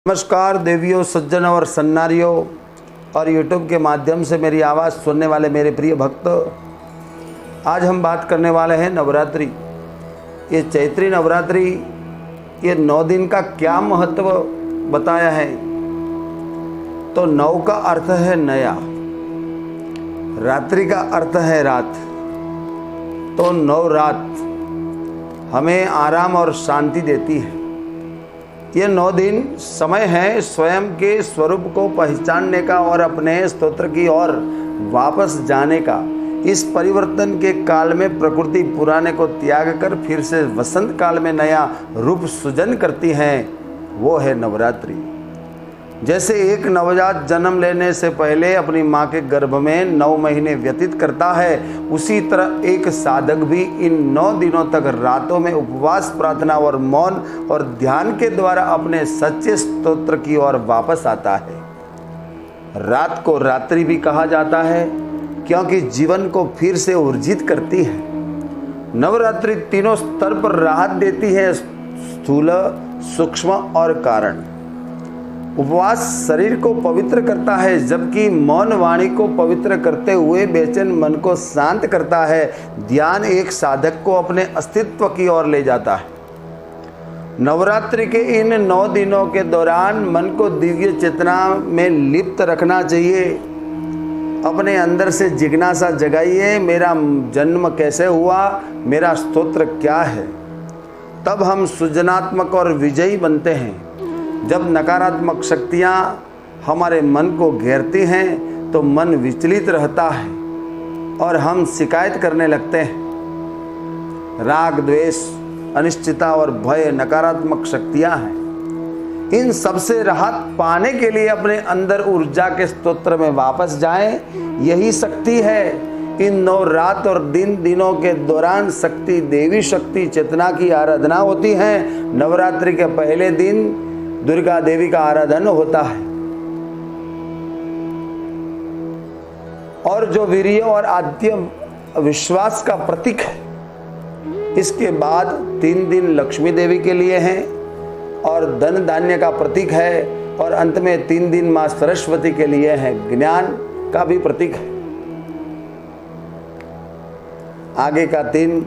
नमस्कार देवियों, सज्जनों और सन्नारियों और यूट्यूब के माध्यम से मेरी आवाज़ सुनने वाले मेरे प्रिय भक्त, आज हम बात करने वाले हैं नवरात्रि। ये चैत्री नवरात्रि, ये 9 दिन का क्या महत्व बताया है। तो 9 का अर्थ है नया, रात्रि का अर्थ है रात। तो 9 रात हमें आराम और शांति देती है। ये 9 दिन समय है स्वयं के स्वरूप को पहचानने का और अपने स्तोत्र की ओर वापस जाने का। इस परिवर्तन के काल में प्रकृति पुराने को त्याग कर फिर से वसंत काल में नया रूप सृजन करती है, वो है नवरात्रि। जैसे एक नवजात जन्म लेने से पहले अपनी माँ के गर्भ में 9 महीने व्यतीत करता है, उसी तरह एक साधक भी इन 9 दिनों तक रातों में उपवास, प्रार्थना और मौन और ध्यान के द्वारा अपने सच्चे स्तोत्र की ओर वापस आता है। रात को रात्रि भी कहा जाता है क्योंकि जीवन को फिर से ऊर्जित करती है। नवरात्रि तीनों स्तर पर राहत देती है, स्थूल, सूक्ष्म और कारण। उपवास शरीर को पवित्र करता है, जबकि मौन वाणी को पवित्र करते हुए बेचैन मन को शांत करता है। ध्यान एक साधक को अपने अस्तित्व की ओर ले जाता है। नवरात्रि के इन 9 दिनों के दौरान मन को दिव्य चेतना में लिप्त रखना चाहिए। अपने अंदर से जिज्ञासा जगाइए, मेरा जन्म कैसे हुआ, मेरा स्तोत्र क्या है। तब हम सृजनात्मक और विजयी बनते हैं। जब नकारात्मक शक्तियाँ हमारे मन को घेरती हैं तो मन विचलित रहता है और हम शिकायत करने लगते हैं। राग, द्वेष, अनिश्चितता और भय नकारात्मक शक्तियाँ हैं। इन सबसे राहत पाने के लिए अपने अंदर ऊर्जा के स्तोत्र में वापस जाएं। यही शक्ति है। इन 9 रात और दिनों के दौरान शक्ति, देवी शक्ति, चेतना की आराधना होती है। नवरात्रि के पहले दिन दुर्गा देवी का आराधन होता है और जो वीर्य और आत्म विश्वास का प्रतीक है। इसके बाद 3 दिन लक्ष्मी देवी के लिए हैं और धन धान्य का प्रतीक है, और अंत में 3 दिन मां सरस्वती के लिए है, ज्ञान का भी प्रतीक है। आगे का 3,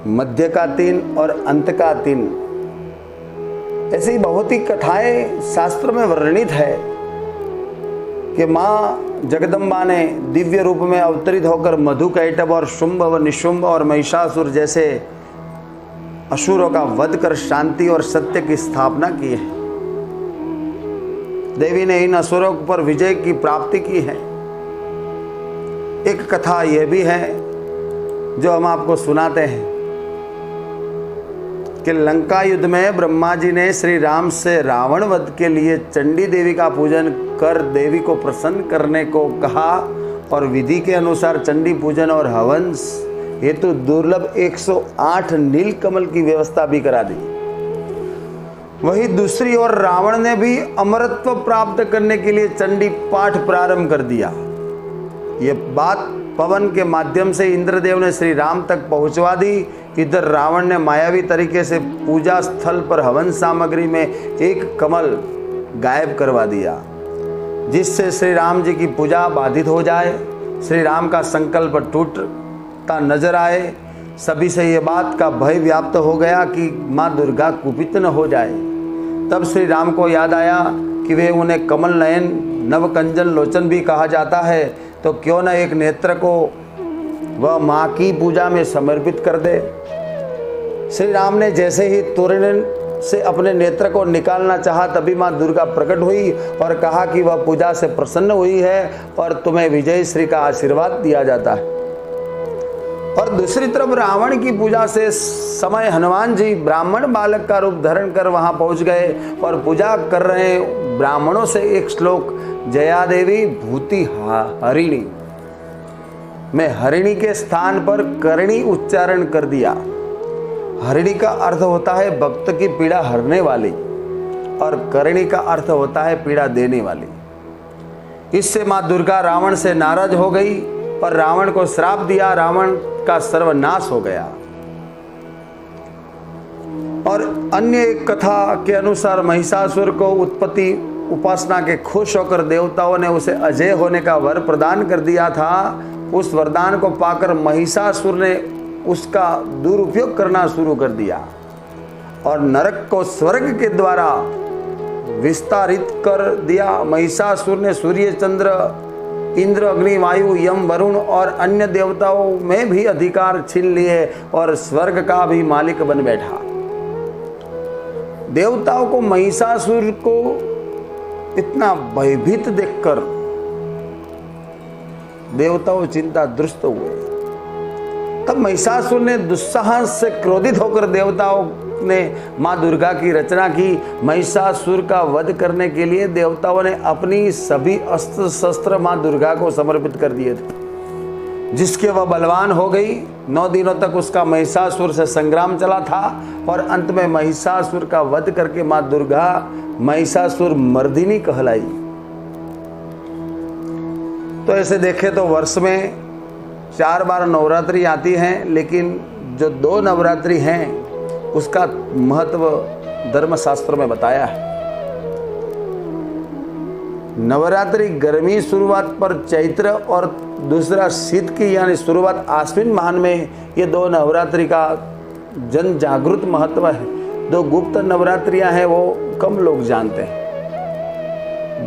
मध्य का 3 और अंत का 3। ऐसी बहुत ही कथाएं शास्त्र में वर्णित है कि माँ जगदम्बा ने दिव्य रूप में अवतरित होकर मधुकैटभ और शुंभ व निशुंभ और महिषासुर जैसे असुरों का वध कर शांति और सत्य की स्थापना की है। देवी ने इन असुरों पर विजय की प्राप्ति की है। एक कथा यह भी है जो हम आपको सुनाते हैं कि लंका युद्ध में ब्रह्मा जी ने श्री राम से रावण वध के लिए चंडी देवी का पूजन कर देवी को प्रसन्न करने को कहा, और विधि के अनुसार चंडी पूजन और हवन हेतु दुर्लभ 108 नीलकमल की व्यवस्था भी करा दी। वही दूसरी ओर रावण ने भी अमरत्व प्राप्त करने के लिए चंडी पाठ प्रारंभ कर दिया। ये बात पवन के माध्यम से इंद्रदेव ने श्री राम तक पहुंचवा दी। इधर रावण ने मायावी तरीके से पूजा स्थल पर हवन सामग्री में एक कमल गायब करवा दिया, जिससे श्री राम जी की पूजा बाधित हो जाए, श्री राम का संकल्प टूटता नजर आए। सभी से ये बात का भय व्याप्त हो गया कि माँ दुर्गा कुपित न हो जाए। तब श्री राम को याद आया कि वे उन्हें कमल नयन, नवकंजन लोचन भी कहा जाता है, तो क्यों न एक नेत्र को वह माँ की पूजा में समर्पित कर दे। श्री राम ने जैसे ही तोरण से अपने नेत्र को निकालना चाहा, तभी माँ दुर्गा प्रकट हुई और कहा कि वह पूजा से प्रसन्न हुई है और तुम्हें विजय श्री का आशीर्वाद दिया जाता है। और दूसरी तरफ रावण की पूजा से समय हनुमान जी ब्राह्मण बालक का रूप धारण कर वहां पहुंच गए और पूजा कर रहे ब्राह्मणों से एक श्लोक, जया देवी भूति हरिणी, में हरिणी के स्थान पर करणी उच्चारण कर दिया। हरिणी का अर्थ होता है भक्त की पीड़ा हरने वाली और करणी का अर्थ होता है पीड़ा देने वाली। इससे मां दुर्गा रावण से नाराज हो गई और रावण को श्राप दिया। रावण का सर्वनाश हो गया और अन्य एक कथा के अनुसार महिषासुर को उत्पत्ति उपासना के खुश होकर देवताओं ने उसे अजय होने का वर प्रदान कर दिया था। उस वरदान को पाकर महिषासुर ने उसका दुरुपयोग करना शुरू कर दिया और नरक को स्वर्ग के द्वारा विस्तारित कर दिया। महिषासुर ने सूर्य, चंद्र, इंद्र, अग्नि, वायु, यम, वरुण और अन्य देवताओं में भी अधिकार छीन लिए और स्वर्ग का भी मालिक बन बैठा। देवताओं को महिषासुर को इतना भयभीत देखकर देवताओं चिंताग्रस्त हुए। तब महिषासुर ने दुस्साहस से क्रोधित होकर देवताओं ने मां दुर्गा की रचना की। महिषासुर का वध करने के लिए देवताओं ने अपनी सभी अस्त्र शस्त्र मां दुर्गा को समर्पित कर दिए थे, जिसके वह बलवान हो गई। 9 दिनों तक उसका महिषासुर से संग्राम चला था और अंत में महिषासुर का वध करके मां दुर्गा महिषासुर मर्दिनी कहलाई। तो ऐसे देखें तो वर्ष में 4 बार नवरात्रि आती हैं, लेकिन जो 2 नवरात्रि हैं उसका महत्व धर्मशास्त्र में बताया है। नवरात्रि गर्मी शुरुआत पर चैत्र और दूसरा शीत की यानी शुरुआत आश्विन माह में, ये 2 नवरात्रि का जन जागृत महत्व है। 2 गुप्त नवरात्रियां हैं वो कम लोग जानते हैं।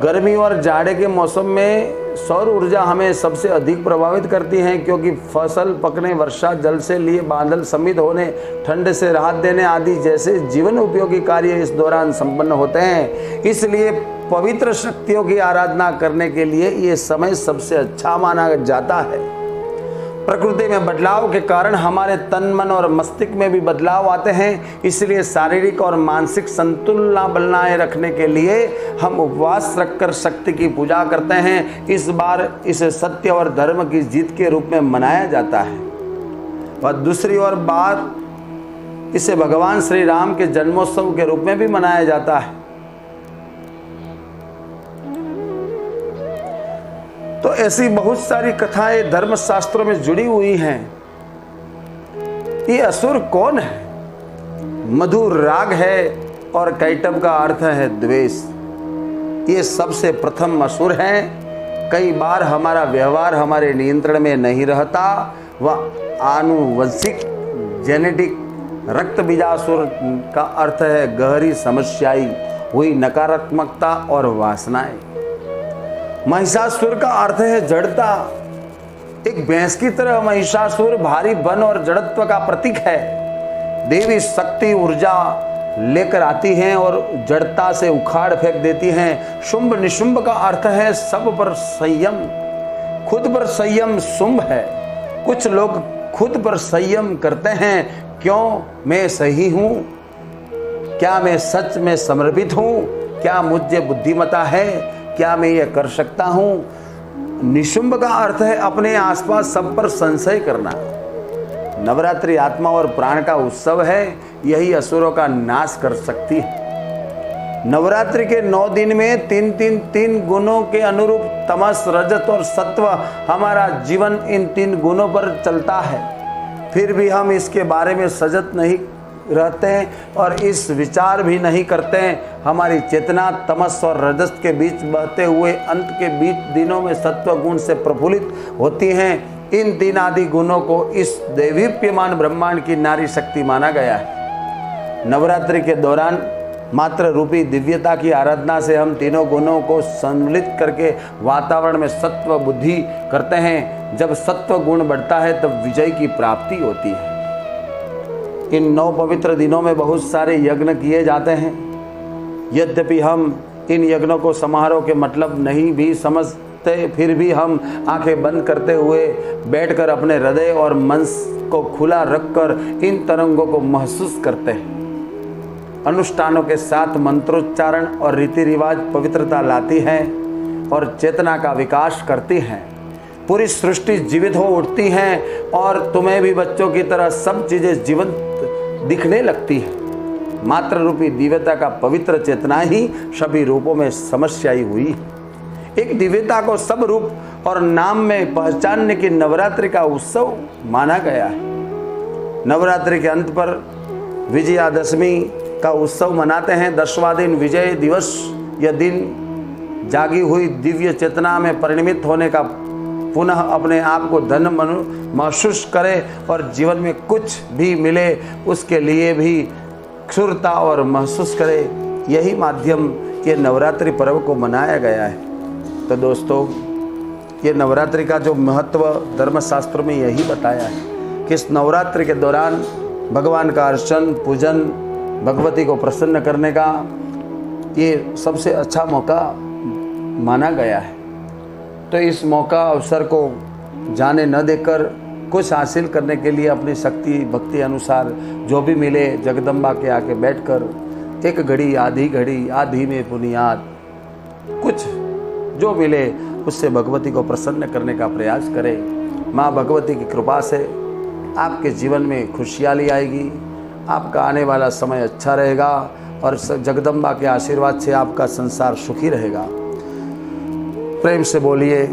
गर्मी और जाड़े के मौसम में सौर ऊर्जा हमें सबसे अधिक प्रभावित करती है, क्योंकि फसल पकने, वर्षा जल से लिए बादल समित होने, ठंड से राहत देने आदि जैसे जीवन उपयोगी कार्य इस दौरान संपन्न होते हैं। इसलिए पवित्र शक्तियों की आराधना करने के लिए ये समय सबसे अच्छा माना जाता है। प्रकृति में बदलाव के कारण हमारे तन, मन और मस्तिष्क में भी बदलाव आते हैं। इसलिए शारीरिक और मानसिक संतुलन बनाए रखने के लिए हम उपवास रखकर शक्ति की पूजा करते हैं। इस बार इसे सत्य और धर्म की जीत के रूप में मनाया जाता है। और दूसरी ओर बार इसे भगवान श्री राम के जन्मोत्सव के रूप में भी मनाया जाता है। तो ऐसी बहुत सारी कथाएं धर्मशास्त्रों में जुड़ी हुई हैं। ये असुर कौन है? मधुर राग है और कैटभ का अर्थ है द्वेष। ये सबसे प्रथम असुर हैं। कई बार हमारा व्यवहार हमारे नियंत्रण में नहीं रहता। वह आनुवंशिक जेनेटिक रक्त बीजासुर का अर्थ है गहरी समस्याई हुई नकारात्मकता और वासनाएं। महिषासुर का अर्थ है जड़ता। एक भैंस की तरह महिषासुर भारी बन और जड़त्व का प्रतीक है। देवी शक्ति ऊर्जा लेकर आती हैं और जड़ता से उखाड़ फेंक देती हैं। शुंभ निशुंभ का अर्थ है सब पर संयम। खुद पर संयम शुंभ है। कुछ लोग खुद पर संयम करते हैं। क्यों? मैं सही हूं? क्या मैं सच में समर्पित हूं? क्या मुझे बुद्धिमता है? क्या मैं ये कर सकता हूं? निशुंभ का अर्थ है अपने आसपास सब पर संशय करना। नवरात्रि आत्मा और प्राण का उत्सव है। यही असुरों का नाश कर सकती है। नवरात्रि के 9 दिन में 3 गुणों के अनुरूप तमस, रजत और सत्व हमारा जीवन इन 3 गुणों पर चलता है। फिर भी हम इसके बारे में सजग नहीं रहते हैं और इस विचार भी नहीं करते हैं। हमारी चेतना तमस और रजस के बीच बहते हुए अंत के बीच दिनों में सत्व गुण से प्रफुल्लित होती हैं। इन 3 आदि गुणों को इस दैवीप्यमान ब्रह्मांड की नारी शक्ति माना गया है। नवरात्रि के दौरान मात्र रूपी दिव्यता की आराधना से हम तीनों गुणों को सम्मिलित करके वातावरण में सत्व बुद्धि करते हैं। जब सत्व गुण बढ़ता है तब विजय की प्राप्ति होती है। इन 9 पवित्र दिनों में बहुत सारे यज्ञ किए जाते हैं। यद्यपि हम इन यज्ञों को समारोह के मतलब नहीं भी समझते, फिर भी हम आंखें बंद करते हुए बैठकर अपने हृदय और मन को खुला रखकर इन तरंगों को महसूस करते हैं। अनुष्ठानों के साथ मंत्रोच्चारण और रीति रिवाज पवित्रता लाती है और चेतना का विकास करती है। पूरी सृष्टि जीवित हो उठती है और तुम्हें भी बच्चों की तरह सब चीजें जीवंत दिखने लगती है। मात्र रूपी दिव्यता का पवित्र चेतना ही सभी रूपों में समस्याई हुई। एक दिव्यता को सब रूप और नाम में पहचानने की नवरात्रि का उत्सव माना गया है। नवरात्रि के अंत पर विजयादशमी का उत्सव मनाते हैं। 10वां दिन विजय दिवस। यह दिन जागी हुई दिव्य चेतना में परिणमित होने का, पुनः अपने आप को धन्य महसूस करे और जीवन में कुछ भी मिले उसके लिए भी क्षुरता और महसूस करे। यही माध्यम ये नवरात्रि पर्व को मनाया गया है। तो दोस्तों, ये नवरात्रि का जो महत्व धर्मशास्त्र में यही बताया है कि इस नवरात्रि के दौरान भगवान का अर्चन, पूजन, भगवती को प्रसन्न करने का ये सबसे अच्छा मौका माना गया है। तो इस मौका अवसर को जाने न देकर कुछ हासिल करने के लिए अपनी शक्ति भक्ति अनुसार जो भी मिले जगदम्बा के आके बैठकर एक घड़ी, आधी में पुनियाद, कुछ जो मिले उससे भगवती को प्रसन्न करने का प्रयास करें। माँ भगवती की कृपा से आपके जीवन में खुशहाली आएगी, आपका आने वाला समय अच्छा रहेगा और जगदम्बा के आशीर्वाद से आपका संसार सुखी रहेगा। प्रेम से बोलिए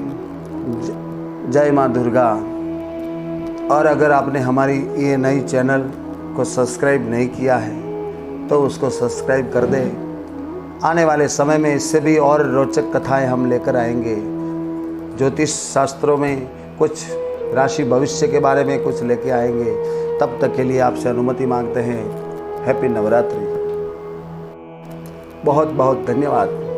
जय माँ दुर्गा। और अगर आपने हमारी ये नई चैनल को सब्सक्राइब नहीं किया है तो उसको सब्सक्राइब कर दें। आने वाले समय में इससे भी और रोचक कथाएं हम लेकर आएंगे। ज्योतिष शास्त्रों में कुछ राशि भविष्य के बारे में कुछ लेके आएंगे। तब तक के लिए आपसे अनुमति मांगते हैं। हैप्पी नवरात्रि। बहुत बहुत धन्यवाद।